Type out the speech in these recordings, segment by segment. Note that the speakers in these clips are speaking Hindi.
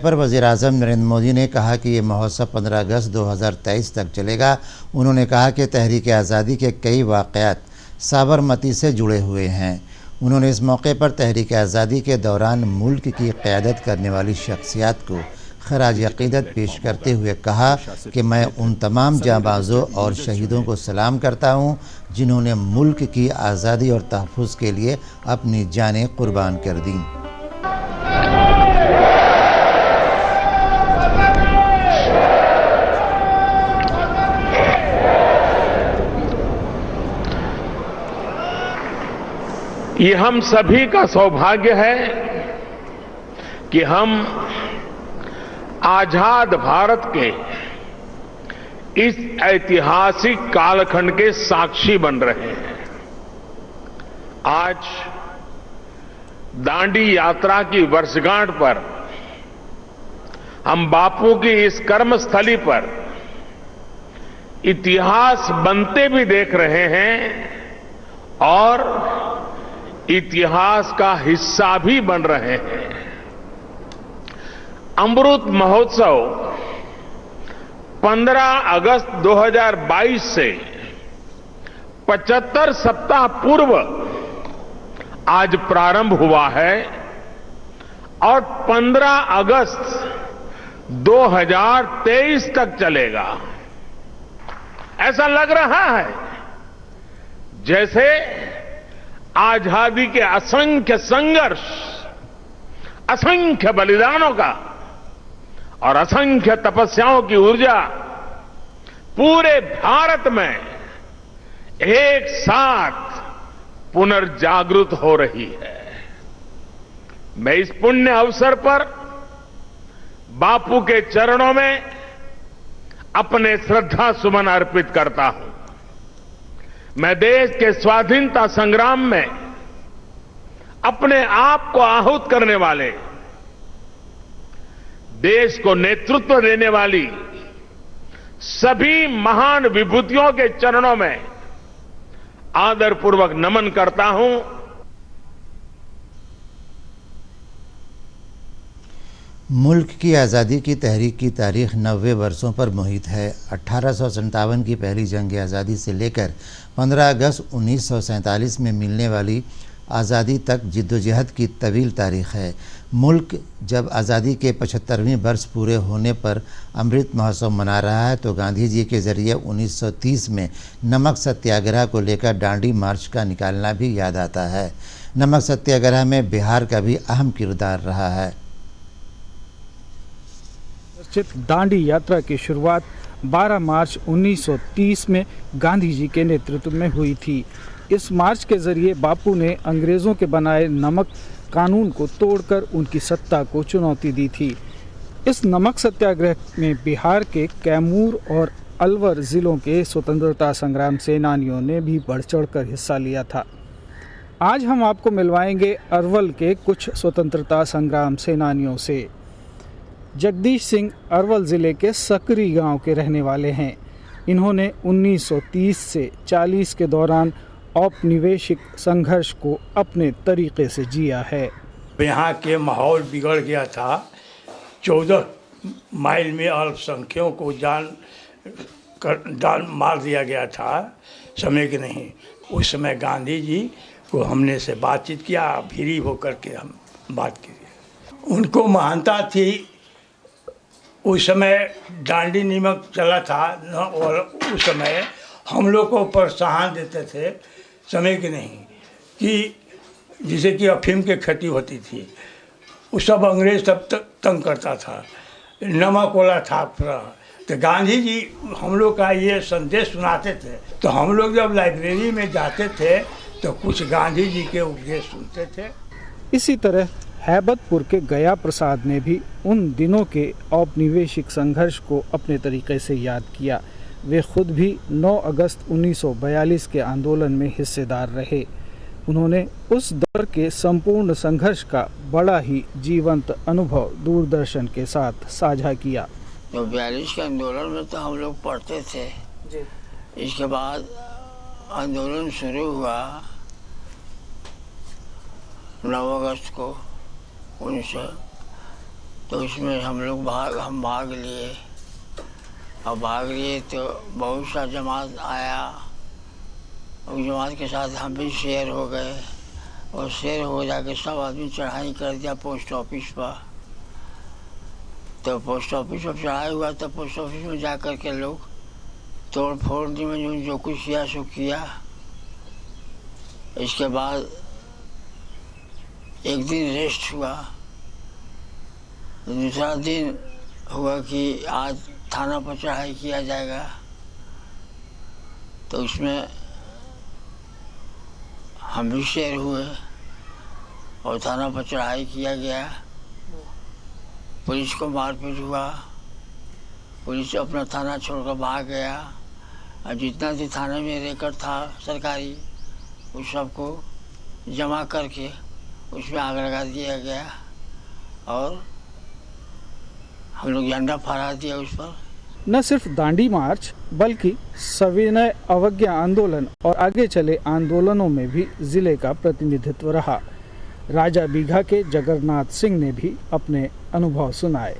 पर वज़ीर-ए-आज़म नरेंद्र मोदी ने कहा कि ये महोत्सव 15 अगस्त 2023 तक चलेगा। उन्होंने कहा कि तहरीक आज़ादी के कई वाक़यात साबरमती से जुड़े हुए हैं। उन्होंने इस मौके पर तहरीक आज़ादी के दौरान मुल्क की क़यादत करने वाली शख्सियात को खराज अक़ीदत पेश करते हुए कहा कि मैं उन तमाम जांबाज़ों और शहीदों को सलाम करता हूँ जिन्होंने मुल्क की आज़ादी और तहफ़्फ़ुज़ के लिए अपनी जानें कुर्बान कर दीं। ये हम सभी का सौभाग्य है कि हम आजाद भारत के इस ऐतिहासिक कालखंड के साक्षी बन रहे हैं। आज दांडी यात्रा की वर्षगांठ पर हम बापू की इस कर्मस्थली पर इतिहास बनते भी देख रहे हैं और इतिहास का हिस्सा भी बन रहे हैं। अमृत महोत्सव 15 अगस्त 2022 से 75 सप्ताह पूर्व आज प्रारंभ हुआ है और 15 अगस्त 2023 तक चलेगा। ऐसा लग रहा है जैसे आजादी के असंख्य संघर्ष, असंख्य बलिदानों का और असंख्य तपस्याओं की ऊर्जा पूरे भारत में एक साथ पुनर्जागृत हो रही है। मैं इस पुण्य अवसर पर बापू के चरणों में अपने श्रद्धा सुमन अर्पित करता हूं। मैं देश के स्वाधीनता संग्राम में अपने आप को आहूत करने वाले, देश को नेतृत्व देने वाली सभी महान विभूतियों के चरणों में आदरपूर्वक नमन करता हूं। मुल्क की आज़ादी की तहरीक की तारीख 90 वर्षों पर मुहित है। 1857 की पहली जंग आज़ादी से लेकर 15 अगस्त 1947 में मिलने वाली आज़ादी तक जिद्दोजहद की तवील तारीख है। मुल्क जब आज़ादी के 75वें वर्ष पूरे होने पर अमृत महोत्सव मना रहा है तो गांधी जी के ज़रिए 1930 में नमक सत्याग्रह को लेकर दांडी मार्च का निकालना भी याद आता है। नमक सत्याग्रह में बिहार का भी अहम किरदार रहा है। दांडी यात्रा की शुरुआत 12 मार्च 1930 में गांधी जी के नेतृत्व में हुई थी। इस मार्च के जरिए बापू ने अंग्रेज़ों के बनाए नमक कानून को तोड़कर उनकी सत्ता को चुनौती दी थी। इस नमक सत्याग्रह में बिहार के कैमूर और अलवर ज़िलों के स्वतंत्रता संग्राम सेनानियों ने भी बढ़ चढ़कर हिस्सा लिया था। आज हम आपको मिलवाएंगे अरवल के कुछ स्वतंत्रता संग्राम सेनानियों से। जगदीश सिंह अरवल ज़िले के सकरी गांव के रहने वाले हैं। इन्होंने 1930 से 40 के दौरान औपनिवेशिक संघर्ष को अपने तरीके से जिया है। यहाँ के माहौल बिगड़ गया था। 14 माइल में अल्पसंख्यकों को जान मार दिया गया था। समय के नहीं, उस समय गांधी जी को हमने से बातचीत किया, फ्री होकर के हम बात की। उनको महानता थी। उस समय दांडी नमक चला था न, और उस समय हम लोग को प्रोत्साहन देते थे। समय के नहीं कि जिसे कि अफीम की खेती होती थी, उस सब अंग्रेज सब तंग करता था, नमक वाला था पूरा। तो गांधी जी हम लोग का ये संदेश सुनाते थे। तो हम लोग जब लाइब्रेरी में जाते थे तो कुछ गांधी जी के उपदेश सुनते थे। इसी तरह हैबतपुर के गया प्रसाद ने भी उन दिनों के औपनिवेशिक संघर्ष को अपने तरीके से याद किया। वे खुद भी 9 अगस्त 1942 के आंदोलन में हिस्सेदार रहे। उन्होंने उस दौर के संपूर्ण संघर्ष का बड़ा ही जीवंत अनुभव दूरदर्शन के साथ साझा किया। तो 42 के आंदोलन में तो हम लोग पढ़ते थे जी। इसके बाद आंदोलन शुरू हुआ 9 अगस्त को तो उसमें हम भाग लिए। और भाग लिए तो बहुत सा जमात आया, उस जमात के साथ हम भी शेयर हो गए। और शेयर हो जाके सब आदमी चढ़ाई कर दिया पोस्ट ऑफिस पर। तो पोस्ट ऑफिस पर चढ़ाई हुआ तो पोस्ट ऑफिस में जा कर के लोग तोड़ फोड़ दी में जो कुछ किया सो किया। इसके बाद एक दिन रेस्ट हुआ। दूसरा दिन हुआ कि आज थाना पर चढ़ाई किया जाएगा। तो उसमें हम भी शेर हुए और थाना पर चढ़ाई किया गया। पुलिस को मारपीट हुआ, पुलिस अपना थाना छोड़कर भाग गया। और जितना भी थाने में रिकॉर्ड था सरकारी, उस सबको जमा करके उसमें आग लगा दिया गया और हम लोग झंडा फहरा दिया उस पर। न सिर्फ दांडी मार्च बल्कि सविनय अवज्ञा आंदोलन और आगे चले आंदोलनों में भी जिले का प्रतिनिधित्व रहा। राजा बीघा के जगन्नाथ सिंह ने भी अपने अनुभव सुनाए।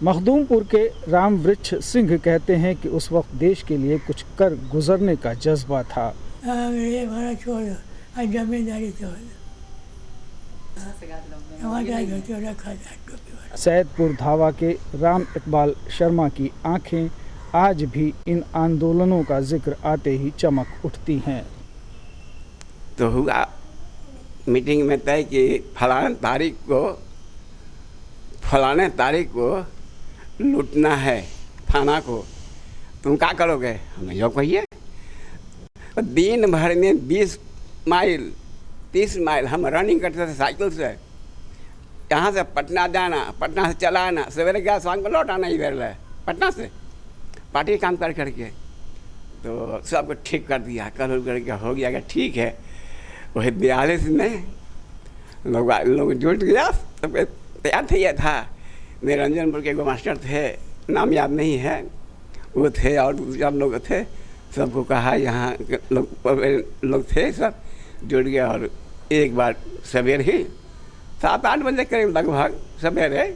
मखदूमपुर के रामवृक्ष सिंह कहते हैं कि उस वक्त देश के लिए कुछ कर गुजरने का जज्बा था। जमींदारी तो सैदपुर धावा के राम इकबाल शर्मा की आंखें आज भी इन आंदोलनों का जिक्र आते ही चमक उठती हैं। तो हुआ मीटिंग में तय कि फलाने तारीख को लूटना है थाना को, तुम क्या करोगे? हमें जो कहिए। दिन भर में 20 माइल 30 माइल हम रनिंग करते थे साइकिल से। यहाँ से पटना जाना, पटना से चला आना, सवेरे गया शाम को लौट आना इधर पटना से पार्टी काम कर करके। तो सबको ठीक कर दिया, कल करके हो गया कि ठीक है। वही 42 में लोग जुट गया, सब तैयार थे। यह था निरंजनपुर के एगो मास्टर थे, नाम याद नहीं है, वो थे और सब लोग थे। सबको कहा, यहाँ लोग थे, सब जुड़ गया। और एक बार सवेरे ही 7-8 बजे करीब लगभग सवेरे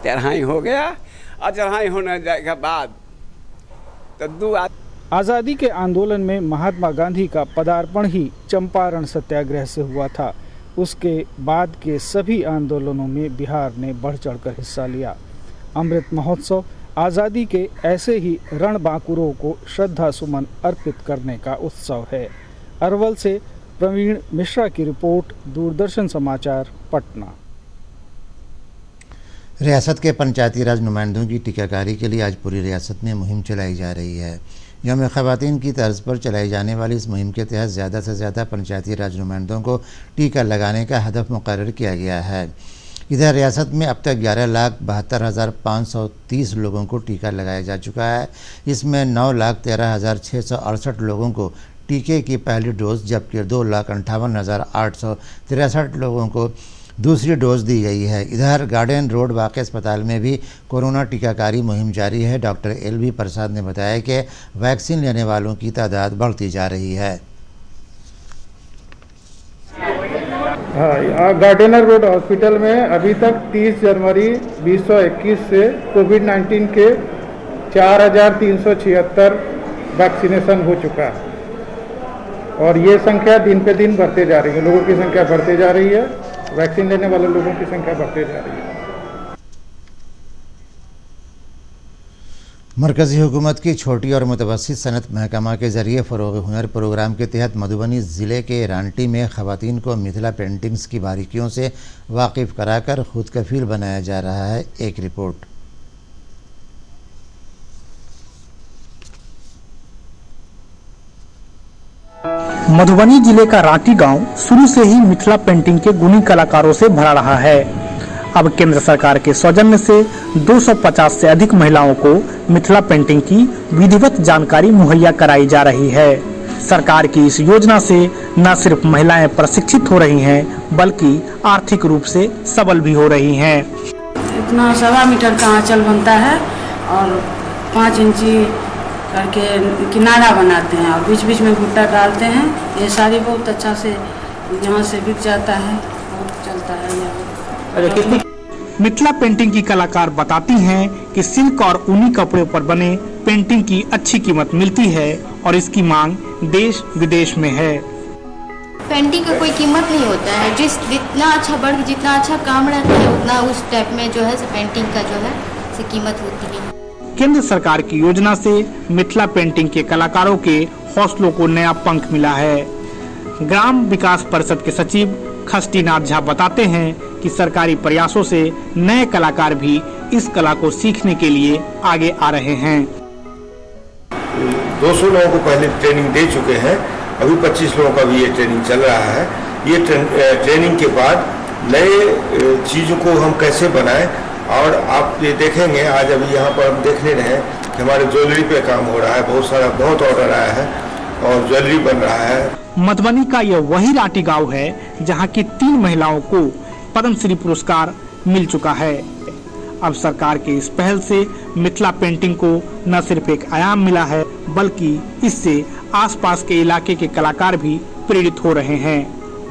चढ़ाई हो गया। और चढ़ाई होने के बाद तो आज़ादी के आंदोलन में महात्मा गांधी का पदार्पण ही चंपारण सत्याग्रह से हुआ था। उसके बाद के सभी आंदोलनों में बिहार ने बढ़ चढ़कर हिस्सा लिया। अमृत महोत्सव आज़ादी के ऐसे ही रणबांकुरों को श्रद्धा सुमन अर्पित करने का उत्सव है। अरवल से प्रवीण मिश्रा की रिपोर्ट, दूरदर्शन समाचार, पटना। रियासत के पंचायती राज नुमाइंदों की टीकाकारी के लिए आज पूरी रियासत में मुहिम चलाई जा रही है। यौम ख़वातीन की तर्ज पर चलाई जाने वाली इस मुहिम के तहत ज़्यादा से ज़्यादा पंचायती राज नुमाइंदों को टीका लगाने का हदफ मुकर्रर किया गया है। इधर रियासत में अब तक 11,72,530 लोगों को टीका लगाया जा चुका है। इसमें 9,13,668 लोगों को टीके की पहली डोज जबकि 2,58,863 लोगों को दूसरी डोज दी गई है। इधर गार्डन रोड वाक़ अस्पताल में भी कोरोना टीकाकारी मुहिम जारी है। डॉक्टर LV प्रसाद ने बताया कि वैक्सीन लेने वालों की तादाद बढ़ती जा रही है। हाँ, गार्डनर रोड हॉस्पिटल में अभी तक 30 जनवरी 2021 से कोविड-19 के 4,376 वैक्सीनेशन हो चुका है और ये संख्या दिन पे दिन बढ़ते जा रही है। लोगों की संख्या बढ़ते जा रही है, वैक्सीन लेने वाले लोगों की संख्या बढ़ते जा रही है। मरकज़ी हुकूमत की छोटी और मुतवस्सित सनत महकमा के ज़रिए फ़रोग़ हुनर प्रोग्राम के तहत मधुबनी ज़िले के रांटी में ख़वातीन को मिथिला पेंटिंग्स की बारीकियों से वाकिफ़ कराकर खुद कफ़ील बनाया जा रहा है। एक रिपोर्ट। मधुबनी जिले का रांटी गांव शुरू से ही मिथिला पेंटिंग के गुणी कलाकारों से भरा रहा है। अब केंद्र सरकार के सौजन्य से 250 से अधिक महिलाओं को मिथिला पेंटिंग की विधिवत जानकारी मुहैया कराई जा रही है। सरकार की इस योजना से न सिर्फ महिलाएं प्रशिक्षित हो रही हैं, बल्कि आर्थिक रूप से सबल भी हो रही हैं। इतना 1.25 मीटर का आंचल बनता है और 5 इंची करके किनारा बनाते हैं और बीच बीच में भुट्टा डालते हैं। ये साड़ी बहुत अच्छा से यहाँ से बिक जाता है, बहुत चलता है यहाँ। मिथिला पेंटिंग की कलाकार बताती हैं कि सिल्क और ऊनी कपड़े पर बने पेंटिंग की अच्छी कीमत मिलती है और इसकी मांग देश विदेश में है। पेंटिंग का कोई कीमत नहीं होता है, जितना अच्छा वर्क जितना अच्छा काम रहता है उतना उस टाइप में जो है पेंटिंग का जो है से कीमत होती है। केंद्र सरकार की योजना से मिथिला पेंटिंग के कलाकारों के हौसलों को नया पंख मिला है। ग्राम विकास परिषद के सचिव खष्टीनाथ झा बताते हैं कि सरकारी प्रयासों से नए कलाकार भी इस कला को सीखने के लिए आगे आ रहे हैं। 200 लोगों को पहले ट्रेनिंग दे चुके हैं, अभी 25 लोगों का भी ये ट्रेनिंग चल रहा है। ये ट्रेनिंग के बाद नए चीज़ों को हम कैसे बनाएं, और आप ये देखेंगे आज अभी यहाँ पर हम देखने रहे कि हमारे ज्वेलरी पे काम हो रहा है, बहुत ऑर्डर आया है और ज्वेलरी बन रहा है। मधुबनी का यह वही राटी गांव है जहां की 3 महिलाओं को पद्मश्री पुरस्कार मिल चुका है। अब सरकार के इस पहल से मिथिला पेंटिंग को न सिर्फ एक आयाम मिला है बल्कि इससे आसपास के इलाके के कलाकार भी प्रेरित हो रहे हैं।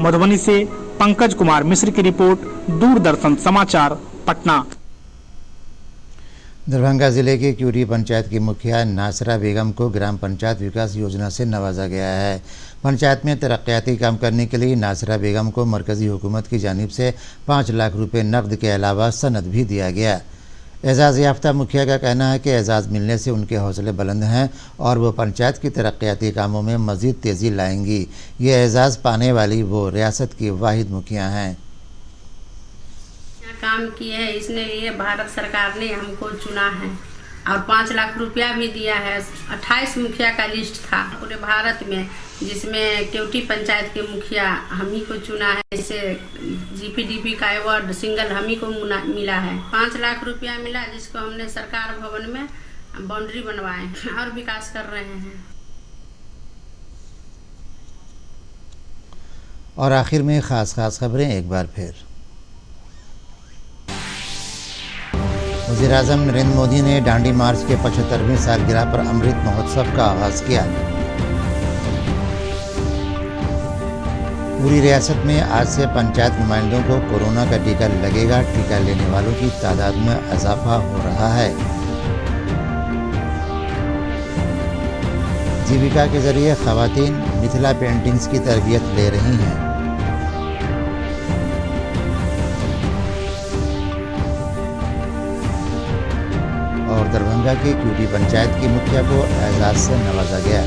मधुबनी से पंकज कुमार मिश्र की रिपोर्ट, दूरदर्शन समाचार, पटना। दरभंगा जिले के क्यूरी पंचायत की मुखिया नासरा बेगम को ग्राम पंचायत विकास योजना से नवाजा गया है। पंचायत में तरक्याती काम करने के लिए नासरा बेगम को मरकजी हुकूमत की जानिब से 5 लाख रुपए नकद के अलावा सनद भी दिया गया। एजाज़ याफ्ता मुखिया का कहना है कि एजाज़ मिलने से उनके हौसले बुलंद हैं और वो पंचायत की तरक्याती कामों में मज़ीद तेज़ी लाएंगी। ये एजाज़ पाने वाली वो रियासत की वाहिद मुखिया हैं। काम किए हैं, इसलिए भारत सरकार ने हमको चुना है और 5 लाख रुपया भी दिया है। 28 मुखिया का लिस्ट था पूरे भारत में, जिसमें केवटी पंचायत के मुखिया हम ही को चुना है। इसे जीपीडीपी का अवार्ड सिंगल हम ही को मिला है। 5 लाख रुपया मिला, जिसको हमने सरकार भवन में बाउंड्री बनवाए और विकास कर रहे हैं। और आखिर में खास खबरें एक बार फिर। वज़ीर-ए-आज़म नरेंद्र मोदी ने दांडी मार्च के 75वीं सालगिरह पर अमृत महोत्सव का आगाज़ किया। पूरी रियासत में आज से पंचायत नुमाइंदों को कोरोना का टीका लगेगा। टीका लेने वालों की तादाद में इजाफा हो रहा है। जीविका के जरिए खवातीन मिथिला पेंटिंग्स की तरबियत ले रही हैं। और दरभंगा की क्यूटी पंचायत की मुखिया को एजाज़ से नवाजा गया।